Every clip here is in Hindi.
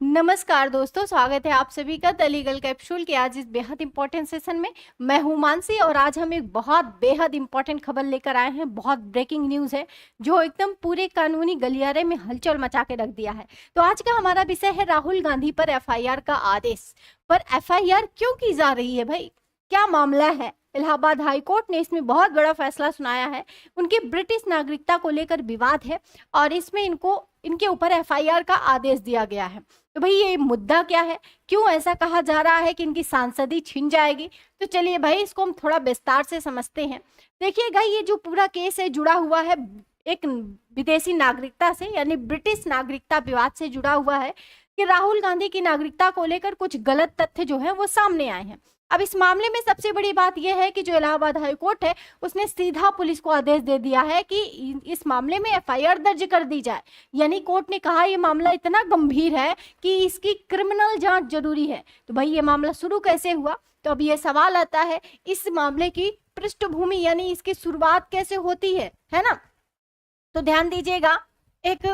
नमस्कार दोस्तों, स्वागत है आप सभी का द लीगल कैप्सूल के आज इस बेहद इंपॉर्टेंट सेशन में। मैं हूं मानसी और आज हम एक बहुत बेहद इंपॉर्टेंट खबर लेकर आए हैं। बहुत ब्रेकिंग न्यूज़ है जो एकदम पूरे कानूनी गलियारे में हलचल मचा के रख दिया है। तो आज का हमारा विषय है राहुल गांधी पर एफआईआर का आदेश। पर एफआईआर क्यों की जा रही है भाई, क्या मामला है? इलाहाबाद हाई कोर्ट ने इसमें बहुत बड़ा फैसला सुनाया है। उनकी ब्रिटिश नागरिकता को लेकर विवाद है और इसमें इनके ऊपर एफआईआर का आदेश दिया गया है। तो भाई ये मुद्दा क्या है, क्यों ऐसा कहा जा रहा है कि इनकी सांसदी छिन जाएगी? तो चलिए भाई इसको हम थोड़ा विस्तार से समझते हैं। देखिएगा, ये जो पूरा केस है जुड़ा हुआ है एक विदेशी नागरिकता से, यानी ब्रिटिश नागरिकता विवाद से जुड़ा हुआ है कि राहुल गांधी की नागरिकता को लेकर कुछ गलत तथ्य जो है वो सामने आए हैं। अब इस मामले में सबसे बड़ी बात यह है कि जो इलाहाबाद हाई कोर्ट है उसने सीधा पुलिस को आदेश दे दिया है कि इस मामले में एफआईआर दर्ज कर दी जाए। यानी कोर्ट ने कहा ये मामला इतना गंभीर है कि इसकी क्रिमिनल जांच जरूरी है। तो भाई ये मामला शुरू कैसे हुआ? तो अब ये सवाल आता है इस मामले की पृष्ठभूमि यानी इसकी शुरुआत कैसे होती है ना? तो ध्यान दीजिएगा, एक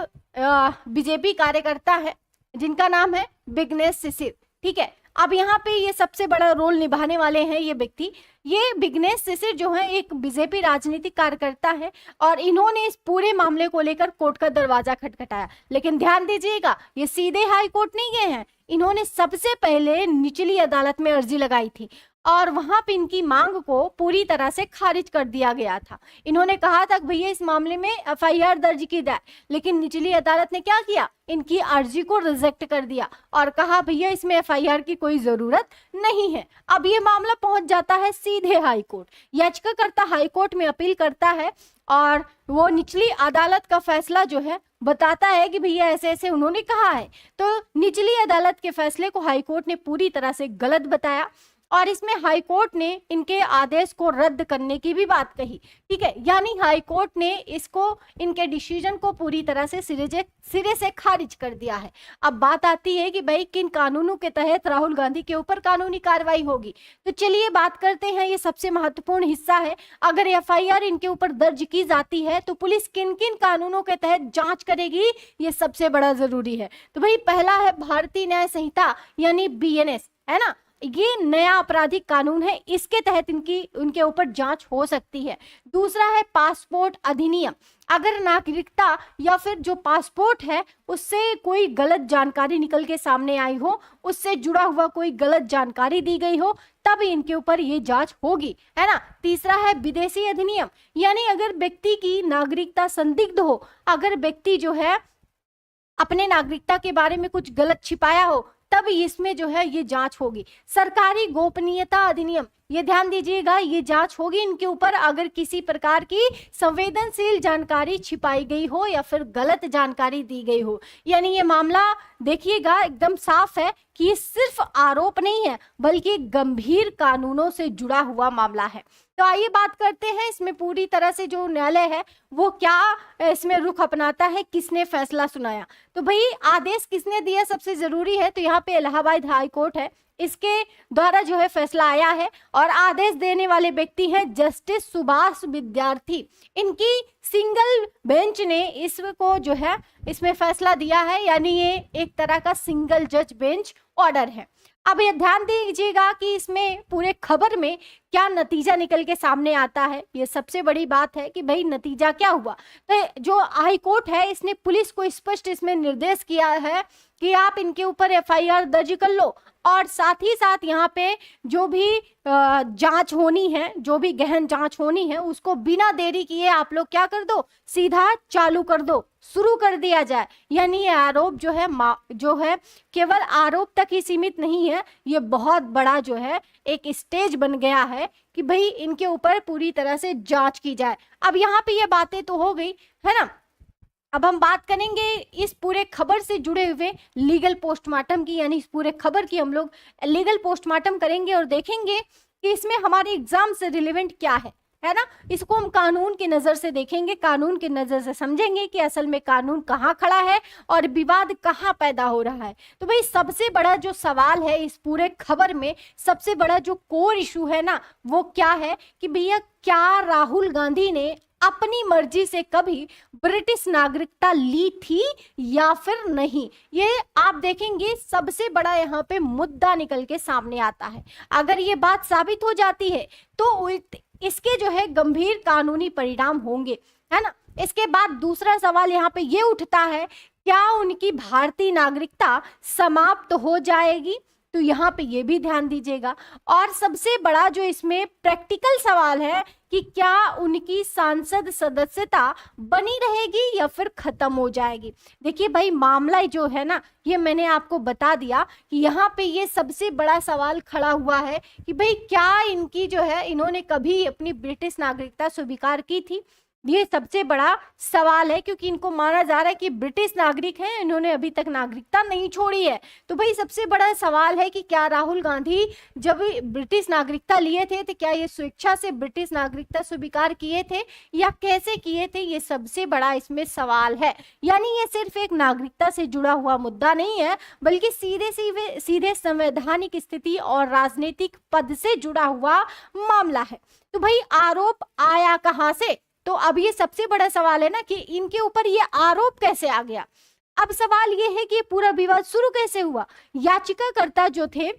बीजेपी कार्यकर्ता है जिनका नाम है विघ्नेश शिशिर। ठीक है, अब यहाँ पे ये सबसे बड़ा रोल निभाने वाले हैं ये व्यक्ति। ये विघ्नेश शिशिर जो है एक बीजेपी राजनीतिक कार्यकर्ता है और इन्होंने इस पूरे मामले को लेकर कोर्ट का दरवाजा खटखटाया। लेकिन ध्यान दीजिएगा, ये सीधे हाई कोर्ट नहीं गए हैं, इन्होंने सबसे पहले निचली अदालत में अर्जी लगाई थी और वहां पे इनकी मांग को पूरी तरह से खारिज कर दिया गया था। इन्होंने कहा था कि भैया इस मामले में एफआईआर दर्ज की जाए, लेकिन निचली अदालत ने क्या किया, इनकी अर्जी को रिजेक्ट कर दिया और कहा भैया इसमें एफआईआर की कोई जरूरत नहीं है। अब ये मामला पहुंच जाता है सीधे हाई कोर्ट। याचिकाकर्ता हाई कोर्ट में अपील करता है और वो निचली अदालत का फैसला जो है बताता है कि भैया ऐसे ऐसे उन्होंने कहा है। तो निचली अदालत के फैसले को हाई कोर्ट ने पूरी तरह से गलत बताया और इसमें हाई कोर्ट ने इनके आदेश को रद्द करने की भी बात कही। ठीक है, यानी हाई कोर्ट ने इसको, इनके डिसीजन को पूरी तरह से सिरे से खारिज कर दिया है। अब बात आती है कि भाई किन कानूनों के तहत राहुल गांधी के ऊपर कानूनी कार्रवाई होगी। तो चलिए बात करते हैं, ये सबसे महत्वपूर्ण हिस्सा है। अगर एफआईआर इनके ऊपर दर्ज की जाती है तो पुलिस किन किन कानूनों के तहत जांच करेगी, ये सबसे बड़ा जरूरी है। तो भाई पहला है भारतीय न्याय संहिता यानी बीएनएस, है ना? ये नया आपराधिक कानून है, इसके तहत उनके ऊपर जांच हो सकती है। दूसरा है पासपोर्ट अधिनियम। अगर नागरिकता या फिर जो पासपोर्ट है उससे कोई गलत जानकारी निकल के सामने आई हो, उससे जुड़ा हुआ कोई गलत जानकारी दी गई हो, तब इनके ऊपर ये जांच होगी, है ना? तीसरा है विदेशी अधिनियम, यानी अगर व्यक्ति की नागरिकता संदिग्ध हो, अगर व्यक्ति जो है अपने नागरिकता के बारे में कुछ गलत छिपाया हो, तब इसमें जो है ये जांच होगी। सरकारी गोपनीयता अधिनियम, ये ध्यान दीजिएगा, ये जांच होगी इनके ऊपर अगर किसी प्रकार की संवेदनशील जानकारी छिपाई गई हो या फिर गलत जानकारी दी गई हो। यानी ये मामला देखिएगा एकदम साफ है कि ये सिर्फ आरोप नहीं है बल्कि गंभीर कानूनों से जुड़ा हुआ मामला है। तो आइए बात करते हैं इसमें पूरी तरह से जो न्यायालय है वो क्या इसमें रुख अपनाता है, किसने फैसला सुनाया। तो भाई आदेश किसने दिया सबसे जरूरी है, तो यहाँ पे इलाहाबाद हाई कोर्ट है, इसके द्वारा जो है फैसला आया है और आदेश देने वाले व्यक्ति हैं जस्टिस सुभाष विद्यार्थी। इनकी सिंगल बेंच ने इसको जो है इसमें फैसला दिया है, यानी ये एक तरह का सिंगल जज बेंच ऑर्डर है। अब ये ध्यान दीजिएगा कि इसमें पूरे खबर में क्या नतीजा निकल के सामने आता है। ये सबसे बड़ी बात है कि भाई नतीजा क्या हुआ। तो जो हाई कोर्ट है इसने पुलिस को स्पष्ट इसमें निर्देश किया है कि आप इनके ऊपर एफआईआर दर्ज कर लो और साथ ही साथ यहाँ पे जो भी जांच होनी है, जो भी गहन जांच होनी है, उसको बिना देरी किए आप लोग क्या कर दो, सीधा चालू कर दो, शुरू कर दिया जाए। यानी ये आरोप जो है केवल आरोप तक ही सीमित नहीं है, ये बहुत बड़ा जो है एक स्टेज बन गया है कि भाई इनके ऊपर पूरी तरह से जांच की जाए। अब यहाँ पे ये बातें तो हो गई, है ना? अब हम बात करेंगे इस पूरे खबर से जुड़े हुए लीगल पोस्टमार्टम की, यानी इस पूरे खबर की हम लोग लीगल पोस्टमार्टम करेंगे और देखेंगे कि इसमें हमारे एग्जाम से रिलेवेंट क्या है ना? इसको हम कानून की नजर से देखेंगे, कानून की नजर से समझेंगे कि असल में कानून कहाँ खड़ा है और विवाद कहाँ पैदा हो रहा है। तो भाई सबसे बड़ा जो सवाल है इस पूरे खबर में, सबसे बड़ा जो कोर इशू है ना, वो क्या है कि भैया क्या राहुल गांधी ने अपनी मर्जी से कभी ब्रिटिश नागरिकता ली थी या फिर नहीं। ये आप देखेंगे सबसे बड़ा यहाँ पे मुद्दा निकल के सामने आता है। अगर ये बात साबित हो जाती है तो इसके जो है गंभीर कानूनी परिणाम होंगे, है ना। इसके बाद दूसरा सवाल यहाँ पे ये उठता है, क्या उनकी भारतीय नागरिकता समाप्त हो जाएगी? तो यहाँ पे ये भी ध्यान दीजिएगा। और सबसे बड़ा जो इसमें प्रैक्टिकल सवाल है कि क्या उनकी सांसद सदस्यता बनी रहेगी या फिर खत्म हो जाएगी। देखिए भाई, मामला जो है ना, ये मैंने आपको बता दिया कि यहाँ पे ये सबसे बड़ा सवाल खड़ा हुआ है कि भाई क्या इनकी जो है, इन्होंने कभी अपनी ब्रिटिश नागरिकता स्वीकार की थी। ये सबसे बड़ा सवाल है क्योंकि इनको माना जा रहा है कि ब्रिटिश नागरिक हैं, इन्होंने अभी तक नागरिकता नहीं छोड़ी है। तो भाई सबसे बड़ा सवाल है कि क्या राहुल गांधी जब ब्रिटिश नागरिकता लिए थे तो क्या ये स्वेच्छा से ब्रिटिश नागरिकता स्वीकार किए थे या कैसे किए थे, ये सबसे बड़ा इसमें सवाल है। यानी ये सिर्फ एक नागरिकता से जुड़ा हुआ मुद्दा नहीं है, बल्कि सीधे संवैधानिक स्थिति और राजनीतिक पद से जुड़ा हुआ मामला है। तो भाई आरोप आया कहां से? तो अब ये सबसे बड़ा सवाल है ना कि इनके ऊपर ये आरोप कैसे आ गया। अब सवाल ये है कि पूरा विवाद शुरू कैसे हुआ। याचिकाकर्ता जो थे,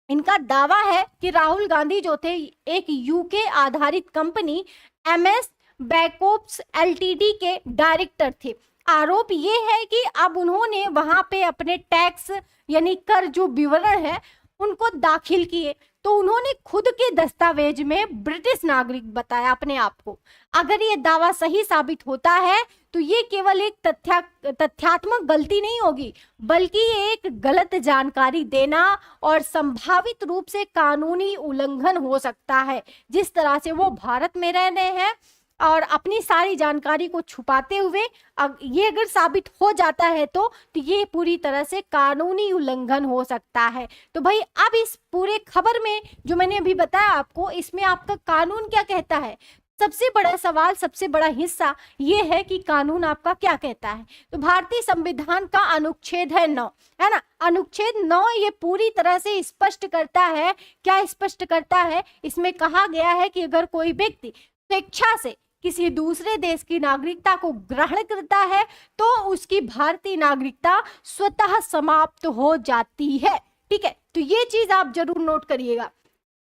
इनका दावा है कि राहुल गांधी जो थे एक यूके आधारित कंपनी MS बैकओप्स LTD के डायरेक्टर थे। आरोप ये है कि अब उन्होंने वहां पे अपने टैक्स यानी कर जो विवरण है उनको दाखिल किए, तो उन्होंने खुद के दस्तावेज में ब्रिटिश नागरिक बताया अपने आप को। अगर ये दावा सही साबित होता है तो ये केवल एक तथ्यात्मक गलती नहीं होगी, बल्कि एक गलत जानकारी देना और संभावित रूप से कानूनी उल्लंघन हो सकता है। जिस तरह से वो भारत में रह रहे हैं और अपनी सारी जानकारी को छुपाते हुए ये अगर साबित हो जाता है तो ये पूरी तरह से कानूनी उल्लंघन हो सकता है। तो भाई अब इस पूरे खबर में जो मैंने अभी बताया आपको, इसमें आपका कानून क्या कहता है। सबसे बड़ा सवाल, सबसे बड़ा हिस्सा ये है कि कानून आपका क्या कहता है। तो भारतीय संविधान का अनुच्छेद है 9, है ना। अनुच्छेद 9 ये पूरी तरह से स्पष्ट करता है, क्या स्पष्ट करता है, इसमें कहा गया है कि अगर कोई व्यक्ति स्वेच्छा से किसी दूसरे देश की नागरिकता को ग्रहण करता है तो उसकी भारतीय नागरिकता स्वतः समाप्त हो जाती है। ठीक है, तो ये चीज आप जरूर नोट करिएगा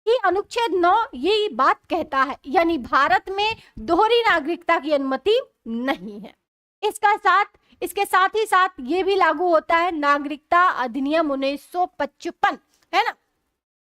कि अनुच्छेद 9 ये बात कहता है, यानी भारत में दोहरी नागरिकता की अनुमति नहीं है। इसके साथ ही साथ ये भी लागू होता है नागरिकता अधिनियम 1955, है ना।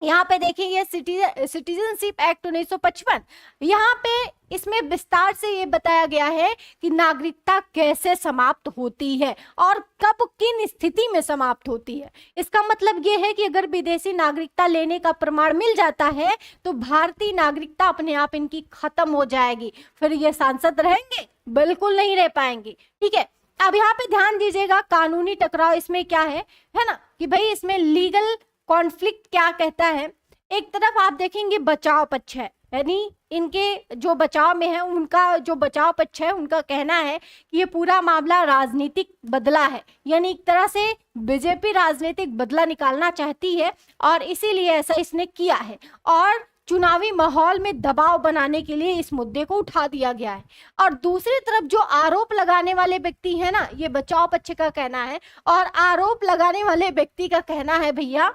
यहाँ पे देखिए सिटीजनशिप एक्ट 1955, यहाँ पे इसमें विस्तार से ये बताया गया है कि नागरिकता कैसे समाप्त होती है और कब किन स्थिति में समाप्त होती है। इसका मतलब ये है कि अगर विदेशी नागरिकता लेने का प्रमाण मिल जाता है तो भारतीय नागरिकता अपने आप इनकी खत्म हो जाएगी, फिर ये सांसद रहेंगे? बिल्कुल नहीं रह पाएंगे। ठीक है, अब यहाँ पे ध्यान दीजिएगा कानूनी टकराव इसमें क्या है ना, कि भाई इसमें लीगल कॉन्फ्लिक्ट क्या कहता है। एक तरफ आप देखेंगे बचाव पक्ष है, यानी इनके जो बचाव में है, उनका जो बचाव पक्ष है उनका कहना है कि ये पूरा मामला राजनीतिक बदला है, यानी एक तरह से बीजेपी राजनीतिक बदला निकालना चाहती है और इसीलिए ऐसा इसने किया है और चुनावी माहौल में दबाव बनाने के लिए इस मुद्दे को उठा दिया गया है। और दूसरी तरफ जो आरोप लगाने वाले व्यक्ति है ना, ये बचाव पक्ष का कहना है और आरोप लगाने वाले व्यक्ति का कहना है भैया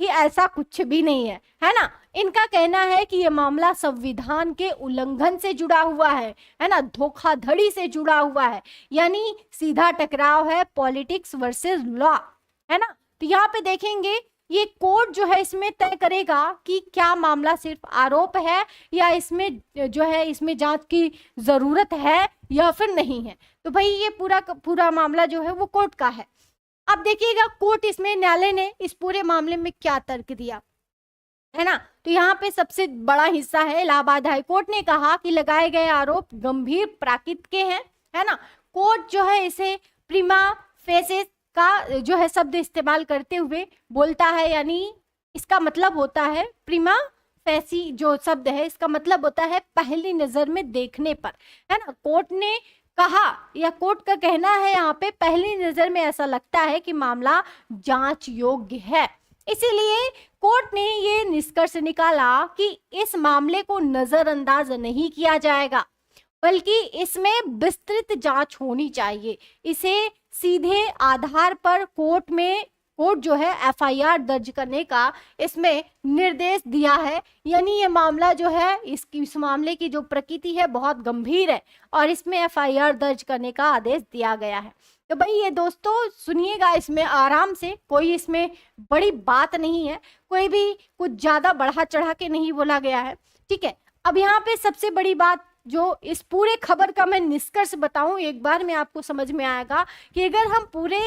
कि ऐसा कुछ भी नहीं है ना। इनका कहना है कि ये मामला संविधान के उल्लंघन से जुड़ा हुआ है ना, धोखाधड़ी से जुड़ा हुआ है, यानी सीधा टकराव है पॉलिटिक्स वर्सेस लॉ, है ना। तो यहाँ पे देखेंगे ये कोर्ट जो है इसमें तय करेगा कि क्या मामला सिर्फ आरोप है या इसमें जो है इसमें जांच की जरूरत है या फिर नहीं है। तो भाई ये पूरा मामला जो है वो कोर्ट का है। अब देखिएगा कोर्ट इसमें, न्यायालय ने इस पूरे मामले में क्या तर्क दिया, है ना। तो यहाँ पे सबसे बड़ा हिस्सा है, इलाहाबाद हाई कोर्ट ने कहा कि लगाए गए आरोप गंभीर प्राकृत के हैं, है ना। कोर्ट जो है इसे प्रीमा फेसिस का जो है शब्द इस्तेमाल करते हुए बोलता है, यानी इसका मतलब होता है प्रीमा फेसी जो शब्द है इसका मतलब होता है पहली नजर में देखने पर, है ना। कोर्ट ने कहा या कोर्ट का कहना है यहाँ पे पहली नजर में ऐसा लगता है कि मामला जांच योग्य है, इसीलिए कोर्ट ने ये निष्कर्ष निकाला कि इस मामले को नजरअंदाज नहीं किया जाएगा बल्कि इसमें विस्तृत जांच होनी चाहिए। इसे सीधे आधार पर कोर्ट जो है एफआईआर दर्ज करने का इसमें निर्देश दिया है। यानी ये मामला जो है, इस मामले की जो प्रकृति है बहुत गंभीर है और इसमें एफआईआर दर्ज करने का आदेश दिया गया है। तो भाई ये दोस्तों सुनिएगा इसमें आराम से, कोई इसमें बड़ी बात नहीं है, कोई भी कुछ ज्यादा बढ़ा चढ़ा के नहीं बोला गया है, ठीक है। अब यहाँ पे सबसे बड़ी बात जो इस पूरे खबर का मैं निष्कर्ष बताऊं एक बार में आपको समझ में आएगा कि अगर हम पूरे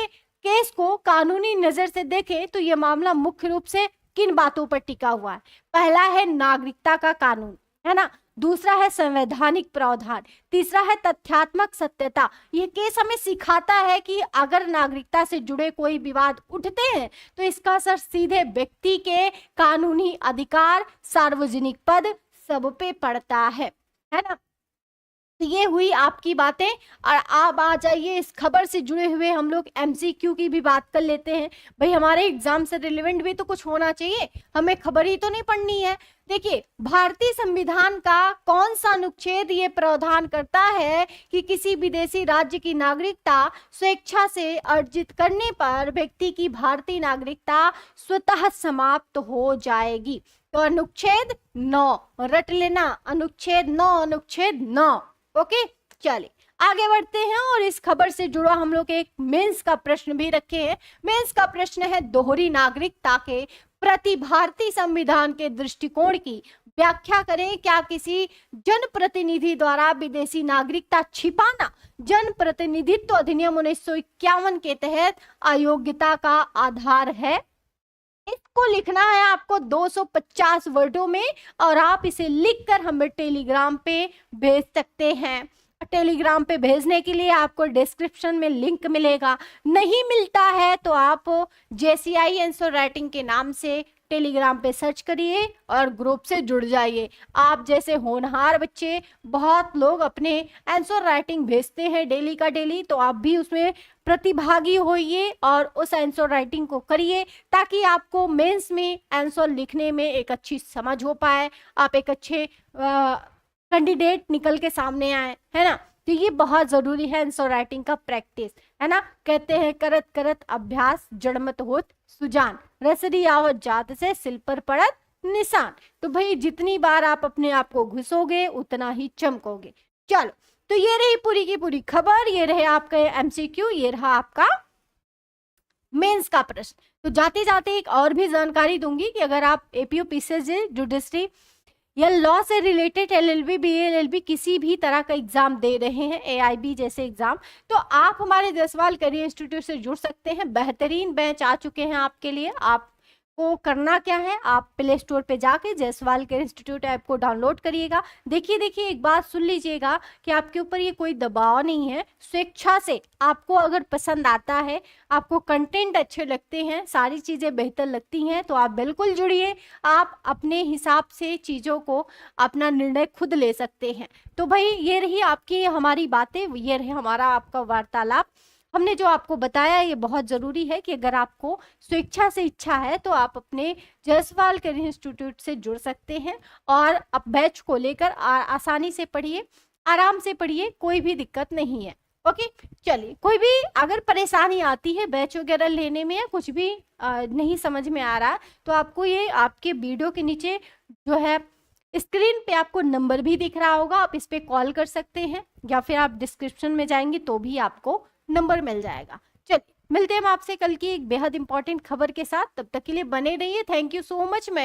केस को कानूनी नजर से देखें तो यह मामला मुख्य रूप से किन बातों पर टिका हुआ है। पहला है नागरिकता का कानून, है ना, दूसरा है संवैधानिक प्रावधान, तीसरा है तथ्यात्मक सत्यता। यह केस हमें सिखाता है कि अगर नागरिकता से जुड़े कोई विवाद उठते हैं तो इसका असर सीधे व्यक्ति के कानूनी अधिकार, सार्वजनिक पद सब पे पड़ता है ना। तो ये हुई आपकी बातें। और आप आ जाइए इस खबर से जुड़े हुए हम लोग एमसीक्यू की भी बात कर लेते हैं। भाई हमारे एग्जाम से रिलेवेंट भी तो कुछ होना चाहिए, हमें खबर ही तो नहीं पढ़नी है। देखिए भारतीय संविधान का कौन सा अनुच्छेद ये प्रावधान करता है कि किसी विदेशी राज्य की नागरिकता स्वेच्छा से अर्जित करने पर व्यक्ति की भारतीय नागरिकता स्वतः समाप्त हो जाएगी। तो अनुच्छेद 9 रट लेना, अनुच्छेद 9, अनुच्छेद 9। ओके चलिए आगे बढ़ते हैं और इस खबर से जुड़ा हम लोग एक मेंस का प्रश्न भी रखे हैं। मेंस का प्रश्न है दोहरी नागरिकता के प्रति भारतीय संविधान के दृष्टिकोण की व्याख्या करें। क्या किसी जनप्रतिनिधि द्वारा विदेशी नागरिकता छिपाना जन प्रतिनिधित्व अधिनियम 1951 के तहत अयोग्यता का आधार है? इसको लिखना है आपको 250 वर्डों में और आप इसे लिखकर हमें टेलीग्राम पे भेज सकते हैं। टेलीग्राम पे भेजने के लिए आपको डिस्क्रिप्शन में लिंक मिलेगा, नहीं मिलता है तो आप JCI आंसर राइटिंग के नाम से टेलीग्राम पे सर्च करिए और ग्रुप से जुड़ जाइए। आप जैसे होनहार बच्चे बहुत लोग अपने आंसर राइटिंग भेजते हैं डेली का डेली, तो आप भी उसमें प्रतिभागी होइए और उस आंसर राइटिंग को करिए ताकि आपको मेंस में आंसर लिखने में एक अच्छी समझ हो पाए, आप एक अच्छे कैंडिडेट निकल के सामने आए, है ना। तो ये बहुत जरूरी है आंसर राइटिंग का प्रैक्टिस, है ना। कहते हैं करत करत अभ्यास जड़मत होत सुजान, रसरी आवत जात से सिल पर पड़त निशान। तो भाई जितनी बार आप अपने आप को घुसोगे उतना ही चमकोगे। चलो तो ये रही पूरी की पूरी खबर, ये रहे आपका MCQ, ये रहा आपका मेंस का प्रश्न। तो जाते जाते एक और भी जानकारी दूंगी कि अगर आप APO PCSJ जुडिशरी या लॉ से रिलेटेड LLB BLLB किसी भी तरह का एग्जाम दे रहे हैं, AIB जैसे एग्जाम, तो आप हमारे जयसवाल करियर इंस्टीट्यूट से जुड़ सकते हैं। बेहतरीन बैच आ चुके हैं आपके लिए। आपको करना क्या है, आप प्ले स्टोर पे जाके जयसवाल करियर इंस्टीट्यूट ऐप को डाउनलोड करिएगा। देखिए एक बात सुन लीजिएगा कि आपके ऊपर ये कोई दबाव नहीं है, स्वेच्छा से आपको अगर पसंद आता है, आपको कंटेंट अच्छे लगते हैं, सारी चीज़ें बेहतर लगती हैं तो आप बिल्कुल जुड़िए। आप अपने हिसाब से चीज़ों को अपना निर्णय खुद ले सकते हैं। तो भाई ये रही आपकी हमारी बातें, ये रहे हमारा आपका वार्तालाप। हमने जो आपको बताया ये बहुत ज़रूरी है कि अगर आपको स्वेच्छा से इच्छा है तो आप अपने जयसवाल करियर इंस्टीट्यूट से जुड़ सकते हैं और अब बैच को लेकर आसानी से पढ़िए, आराम से पढ़िए, कोई भी दिक्कत नहीं है। ओके चलिए, कोई भी अगर परेशानी आती है बैच वगैरह लेने में या कुछ भी नहीं समझ में आ रहा तो आपको ये आपके वीडियो के नीचे जो है स्क्रीन पे आपको नंबर भी दिख रहा होगा, आप इस पे कॉल कर सकते हैं या फिर आप डिस्क्रिप्शन में जाएंगे तो भी आपको नंबर मिल जाएगा। चलिए मिलते हैं हम आपसे कल की एक बेहद इंपॉर्टेंट खबर के साथ, तब तक के लिए बने रहिए। Thank you so much. मैं